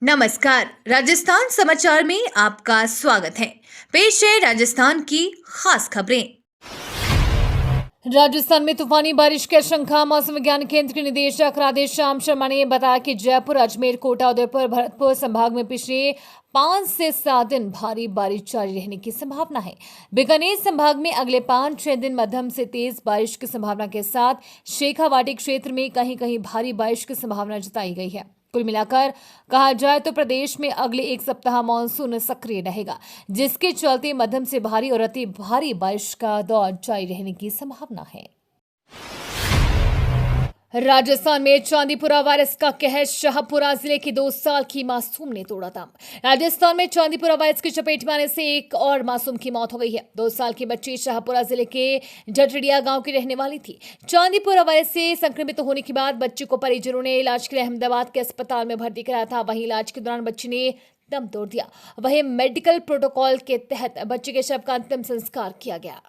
नमस्कार। राजस्थान समाचार में आपका स्वागत है। पेश है राजस्थान की खास खबरें। राजस्थान में तूफानी बारिश की आशंका। मौसम विज्ञान केंद्र के निदेशक राधेश्याम शर्मा ने बताया कि जयपुर, अजमेर, कोटा, उदयपुर, भरतपुर संभाग में पिछले 5 से 7 दिन भारी बारिश जारी रहने की संभावना है। बीकानेर संभाग में अगले 5-6 दिन मध्यम से तेज बारिश की संभावना के साथ शेखावाटी क्षेत्र में कहीं कहीं भारी बारिश की संभावना जताई गई है। कुल मिलाकर कहा जाए तो प्रदेश में अगले एक सप्ताह मानसून सक्रिय रहेगा, जिसके चलते मध्यम से भारी और अति भारी बारिश का दौर जारी रहने की संभावना है। राजस्थान में चांदीपुरा वायरस का कहर। शाहपुरा जिले की 2 साल की मासूम ने तोड़ा दम। राजस्थान में चांदीपुरा वायरस की चपेट में आने से एक और मासूम की मौत हो गई है। 2 साल की बच्ची शाहपुरा जिले के जटड़िया गांव की रहने वाली थी। चांदीपुरा वायरस से संक्रमित होने के बाद बच्ची को परिजनों ने इलाज के लिए अहमदाबाद के अस्पताल में भर्ती कराया था। वहीं इलाज के दौरान बच्ची ने दम तोड़ दिया। वहीं मेडिकल प्रोटोकॉल के तहत बच्चे के शव का अंतिम संस्कार किया गया।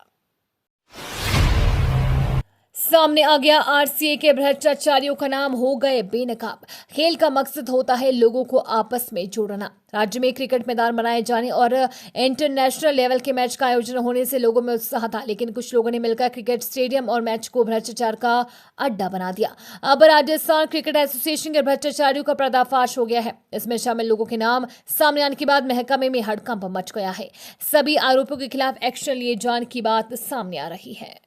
सामने आ गया आरसीए के भ्रष्टाचारियों का नाम हो गए बेनकाब। खेल का मकसद होता है लोगों को आपस में जोड़ना। राज्य में क्रिकेट मैदान बनाए जाने और इंटरनेशनल लेवल के मैच का आयोजन होने से लोगों में उत्साह था, लेकिन कुछ लोगों ने मिलकर क्रिकेट स्टेडियम और मैच को भ्रष्टाचार का अड्डा बना दिया। अब राजस्थान क्रिकेट एसोसिएशन के भ्रष्टाचारियों का पर्दाफाश हो गया है। इसमें शामिल लोगों के नाम सामने आने के बाद महकमे में हड़कंप मच गया है। सभी आरोपों के खिलाफ एक्शन लिए जाने की बात सामने आ रही है।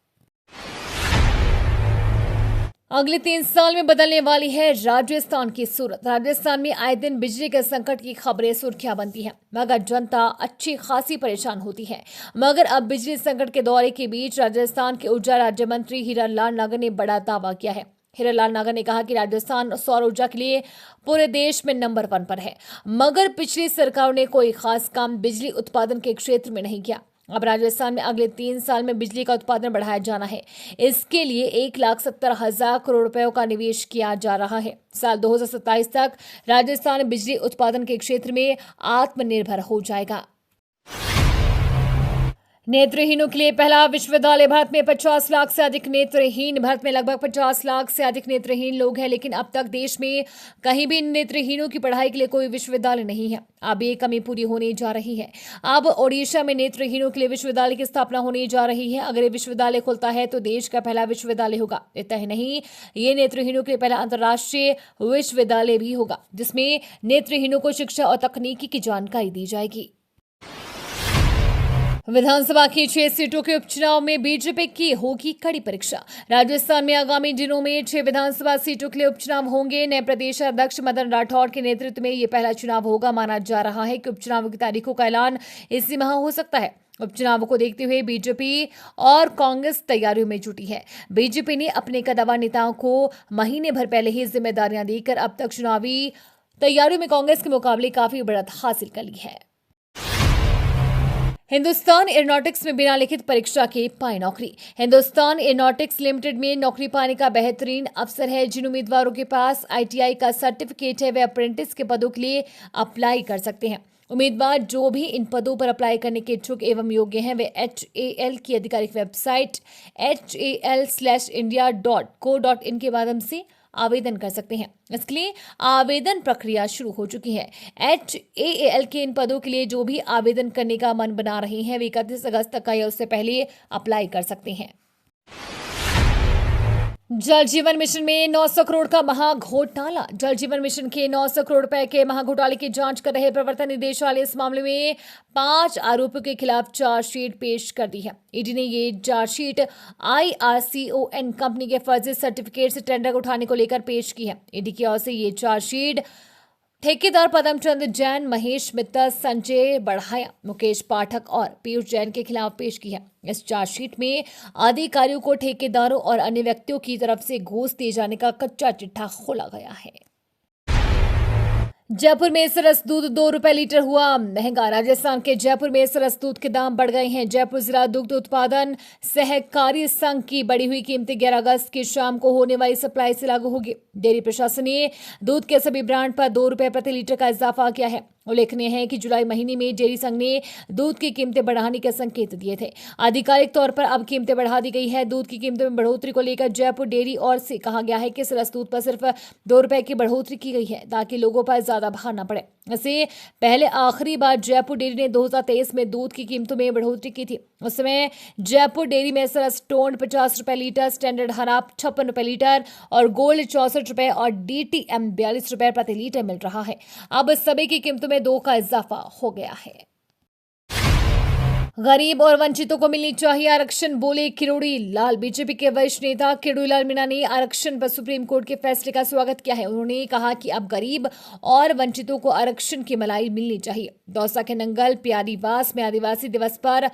अगले 3 साल में बदलने वाली है राजस्थान की सूरत। राजस्थान में आए दिन बिजली के संकट की खबरें सुर्खियां बनती हैं, मगर जनता अच्छी खासी परेशान होती है। मगर अब बिजली संकट के दौरे के बीच राजस्थान के ऊर्जा राज्य मंत्री हीरालाल नागर ने बड़ा दावा किया है। हीरालाल नागर ने कहा कि राजस्थान सौर ऊर्जा के लिए पूरे देश में नंबर 1 पर है, मगर पिछली सरकार ने कोई खास काम बिजली उत्पादन के क्षेत्र में नहीं किया। अब राजस्थान में अगले 3 साल में बिजली का उत्पादन बढ़ाया जाना है। इसके लिए 1,70,000 करोड़ रुपयों का निवेश किया जा रहा है। साल 2027 तक राजस्थान बिजली उत्पादन के क्षेत्र में आत्मनिर्भर हो जाएगा। नेत्रहीनों के लिए पहला विश्वविद्यालय। भारत में 50 लाख से अधिक नेत्रहीन। भारत में लगभग 50 लाख से अधिक नेत्रहीन लोग हैं, लेकिन अब तक देश में कहीं भी नेत्रहीनों की पढ़ाई के लिए कोई विश्वविद्यालय नहीं है। अब ये कमी पूरी होने जा रही है। अब ओडिशा में नेत्रहीनों के लिए विश्वविद्यालय की स्थापना होने जा रही है। अगर ये विश्वविद्यालय खुलता है तो देश का पहला विश्वविद्यालय होगा। इतना ही नहीं, ये नेत्रहीनों के लिए पहला अंतर्राष्ट्रीय विश्वविद्यालय भी होगा, जिसमें नेत्रहीनों को शिक्षा और तकनीकी की जानकारी दी जाएगी। विधानसभा की 6 सीटों के उपचुनाव में बीजेपी की होगी कड़ी परीक्षा। राजस्थान में आगामी दिनों में 6 विधानसभा सीटों के लिए उपचुनाव होंगे। नए प्रदेश अध्यक्ष मदन राठौड़ के नेतृत्व में ये पहला चुनाव होगा। माना जा रहा है कि उपचुनाव की तारीखों का ऐलान इसी माह हो सकता है। उपचुनाव को देखते हुए बीजेपी और कांग्रेस तैयारियों में जुटी है। बीजेपी ने अपने कदावर नेताओं को महीने भर पहले ही जिम्मेदारियां देकर अब तक चुनावी तैयारियों में कांग्रेस के मुकाबले काफी बढ़त हासिल कर ली है। हिंदुस्तान एरोनॉटिक्स में बिना लिखित परीक्षा के पाए नौकरी। हिंदुस्तान एरोनॉटिक्स लिमिटेड में नौकरी पाने का बेहतरीन अवसर है। जिन उम्मीदवारों के पास आईटीआई का सर्टिफिकेट है वे अप्रेंटिस के पदों के लिए अप्लाई कर सकते हैं। उम्मीदवार जो भी इन पदों पर अप्लाई करने के इच्छुक एवं योग्य हैं वे HAL की आधिकारिक वेबसाइट HAL/india.co.in के माध्यम से आवेदन कर सकते हैं। इसके लिए आवेदन प्रक्रिया शुरू हो चुकी है। HAL के इन पदों के लिए जो भी आवेदन करने का मन बना रहे हैं वे 31 अगस्त तक का या उससे पहले अप्लाई कर सकते हैं। जल जीवन मिशन में 900 करोड़ का महाघोटाला। जल जीवन मिशन के 900 करोड़ रुपए के महाघोटाले की जांच कर रहे प्रवर्तन निदेशालय इस मामले में 5 आरोपियों के खिलाफ चार्जशीट पेश कर दी है। ईडी ने ये चार्जशीट IRCON कंपनी के फर्जी सर्टिफिकेट से टेंडर उठाने को लेकर पेश की है। ईडी की ओर से ये चार्जशीट ठेकेदार पदमचंद जैन, महेश मित्तल, संजय बढ़ाया, मुकेश पाठक और पीयूष जैन के खिलाफ पेश की है। इस चार्जशीट में अधिकारियों को ठेकेदारों और अन्य व्यक्तियों की तरफ से घूस दिए जाने का कच्चा चिट्ठा खोला गया है। जयपुर में सरस दूध 2 रुपए लीटर हुआ महंगा। राजस्थान के जयपुर में सरस दूध के दाम बढ़ गए हैं। जयपुर जिला दुग्ध उत्पादन सहकारी संघ की बढ़ी हुई कीमतें 11 अगस्त की शाम को होने वाली सप्लाई से लागू होगी। डेयरी प्रशासन ने दूध के सभी ब्रांड पर 2 रुपए प्रति लीटर का इजाफा किया है। उल्लेखनीय है कि जुलाई महीने में डेयरी संघ ने दूध की कीमतें बढ़ाने के संकेत दिए थे। आधिकारिक तौर पर अब कीमतें बढ़ा दी गई है। दूध की कीमतों में बढ़ोतरी को लेकर जयपुर डेयरी और से कहा गया है कि सरस दूध पर सिर्फ 2 रुपए की बढ़ोतरी की गई है ताकि लोगों पर ज्यादा भार न पड़े। इससे पहले आखिरी बार जयपुर डेयरी ने 2023 में दूध की कीमतों में बढ़ोतरी की थी। उस समय जयपुर डेयरी में सरस टोन 50 रुपए लीटर, स्टैंडर्ड हराब 56 रुपए लीटर और गोल्ड 64 रुपए और DTM 42 रुपए प्रति लीटर मिल रहा है। अब सभी की कीमतों में 2 का इजाफा हो गया है। गरीब और वंचितों को मिलनी चाहिए आरक्षण, बोले किरोड़ी लाल। बीजेपी के वरिष्ठ नेता किरोड़ी लाल मीणा ने आरक्षण पर सुप्रीम कोर्ट के फैसले का स्वागत किया है। उन्होंने कहा कि अब गरीब और वंचितों को आरक्षण की मलाई मिलनी चाहिए। दौसा के नंगल प्यारीवास में आदिवासी दिवस पर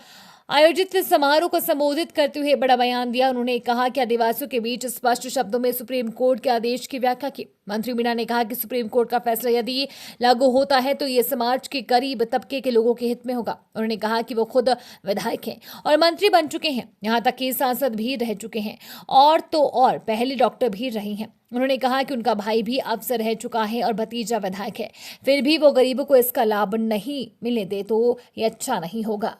आयोजित समारोह को संबोधित करते हुए बड़ा बयान दिया। उन्होंने कहा कि आदिवासियों के बीच स्पष्ट शब्दों में सुप्रीम कोर्ट के आदेश की व्याख्या की। मंत्री मीणा ने कहा कि सुप्रीम कोर्ट का फैसला यदि लागू होता है तो ये समाज के गरीब तबके के लोगों के हित में होगा। उन्होंने कहा कि वो खुद विधायक हैं और मंत्री बन चुके हैं, यहाँ तक कि सांसद भी रह चुके हैं और तो और पहले डॉक्टर भी रही हैं। उन्होंने कहा कि उनका भाई भी अफसर रह चुका है और भतीजा विधायक है, फिर भी वो गरीबों को इसका लाभ नहीं मिलने दे तो ये अच्छा नहीं होगा।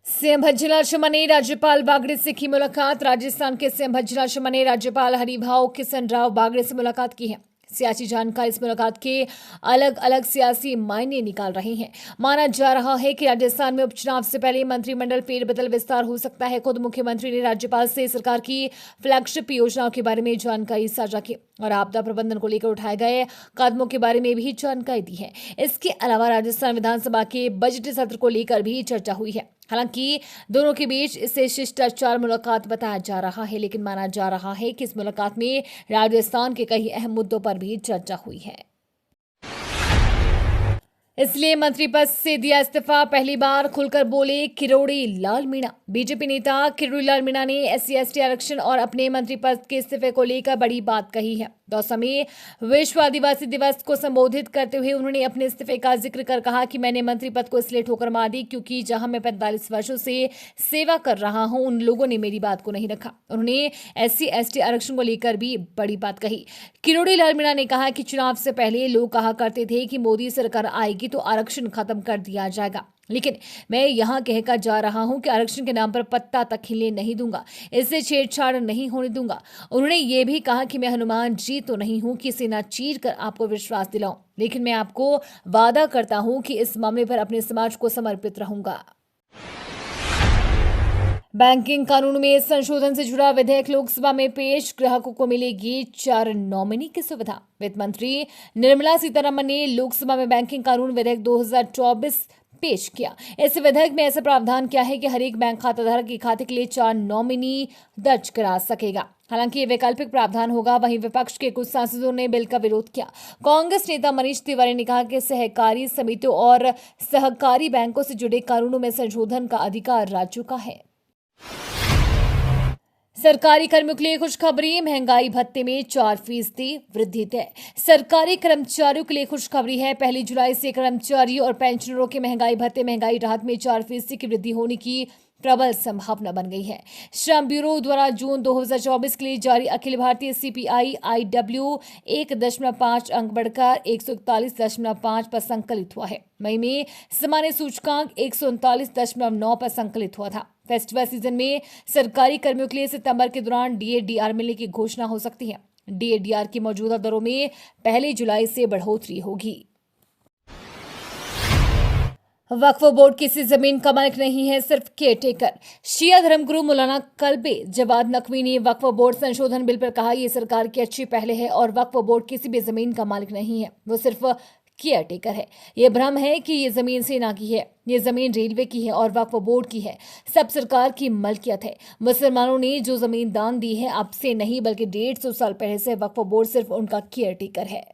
सीएम भज्जूलाल शर्मा ने राज्यपाल बागड़े से की मुलाकात। राजस्थान के सीएम भज्जूलाल शर्मा ने राज्यपाल हरिभाऊ किशन राव बागड़े से मुलाकात की है। सियासी जानकार इस मुलाकात के अलग अलग सियासी मायने निकाल रहे हैं। माना जा रहा है कि राजस्थान में उपचुनाव से पहले मंत्रिमंडल फेरबदल विस्तार हो सकता है। खुद मुख्यमंत्री ने राज्यपाल से सरकार की फ्लैगशिप योजनाओं के बारे में जानकारी साझा की और आपदा प्रबंधन को लेकर उठाए गए कदमों के बारे में भी जानकारी दी है। इसके अलावा राजस्थान विधानसभा के बजट सत्र को लेकर भी चर्चा हुई है। हालांकि दोनों के बीच इसे शिष्टाचार मुलाकात बताया जा रहा है, लेकिन माना जा रहा है कि इस मुलाकात में राजस्थान के कई अहम मुद्दों पर भी चर्चा हुई है। इसलिए मंत्री पद से दिया इस्तीफा, पहली बार खुलकर बोले किरोड़ी लाल मीणा। बीजेपी नेता किरोड़ी लाल मीणा ने SC/ST आरक्षण और अपने मंत्री पद के इस्तीफे को लेकर बड़ी बात कही है। दौसा में विश्व आदिवासी दिवस को संबोधित करते हुए उन्होंने अपने इस्तीफे का जिक्र कर कहा कि मैंने मंत्री पद को इसलिए ठोकर मार दी क्योंकि जहां मैं 45 वर्षों से सेवा कर रहा हूं उन लोगों ने मेरी बात को नहीं रखा। उन्होंने SC/ST आरक्षण को लेकर भी बड़ी बात कही। किरोड़ी लाल मीणा ने कहा कि चुनाव से पहले लोग कहा करते थे कि मोदी सरकार आएगी तो आरक्षण खत्म कर दिया जाएगा, लेकिन मैं यहाँ कहकर जा रहा हूं कि आरक्षण के नाम पर पत्ता तक हिले नहीं दूंगा, इससे छेड़छाड़ नहीं होने दूंगा। उन्होंने ये भी कहा कि मैं हनुमान जी तो नहीं हूं कि सेना चीर कर आपको विश्वास दिलाऊं, लेकिन मैं आपको वादा करता हूं कि इस मामले पर अपने समाज को समर्पित रहूंगा। बैंकिंग कानून में संशोधन से जुड़ा विधेयक लोकसभा में पेश, ग्राहकों को मिलेगी 4 नॉमिनी की सुविधा। वित्त मंत्री निर्मला सीतारमण ने लोकसभा में बैंकिंग कानून विधेयक 2024 पेश किया। इस विधेयक में ऐसा प्रावधान किया है कि हर एक बैंक खाताधारक के खाते के लिए 4 नॉमिनी दर्ज करा सकेगा। हालांकि ये वैकल्पिक प्रावधान होगा। वहीं विपक्ष के कुछ सांसदों ने बिल का विरोध किया। कांग्रेस नेता मनीष तिवारी ने कहा कि सहकारी समितियों और सहकारी बैंकों से जुड़े कानूनों में संशोधन का अधिकार राज्यों का है। सरकारी कर्मियों के लिए खुशखबरी, महंगाई भत्ते में 4% वृद्धि तय। सरकारी कर्मचारियों के लिए खुशखबरी है। 1 जुलाई से कर्मचारियों और पेंशनरों के महंगाई भत्ते महंगाई राहत में 4% की वृद्धि होने की प्रबल संभावना बन गई है। श्रम ब्यूरो द्वारा जून 2024 के लिए जारी अखिल भारतीय CPI IW 1.5 अंक बढ़कर 141.5 पर संकलित हुआ है। मई में सामान्य सूचकांक 139.9 पर संकलित हुआ था। फेस्टिवल सीजन में सरकारी कर्मियों के लिए सितंबर के दौरान DA/DR मिलने की घोषणा हो सकती है। DA/DR की मौजूदा दरों में 1 जुलाई से बढ़ोतरी होगी। वक्फ बोर्ड किसी जमीन का मालिक नहीं है, सिर्फ केयरटेकर। शिया धर्मगुरु मौलाना कल्बे जवाद नकवी ने वक्फ बोर्ड संशोधन बिल पर कहा, ये सरकार की अच्छी पहल है और वक्फ बोर्ड किसी भी जमीन का मालिक नहीं है, वो सिर्फ केयरटेकर है। ये भ्रम है कि ये जमीन सेना की है, ये जमीन रेलवे की है और वक्फ बोर्ड की है। सब सरकार की मलकियत है। मुसलमानों ने जो जमीन दान दी है अब से नहीं बल्कि 150 साल पहले से वक्फ बोर्ड सिर्फ उनका केयरटेकर है।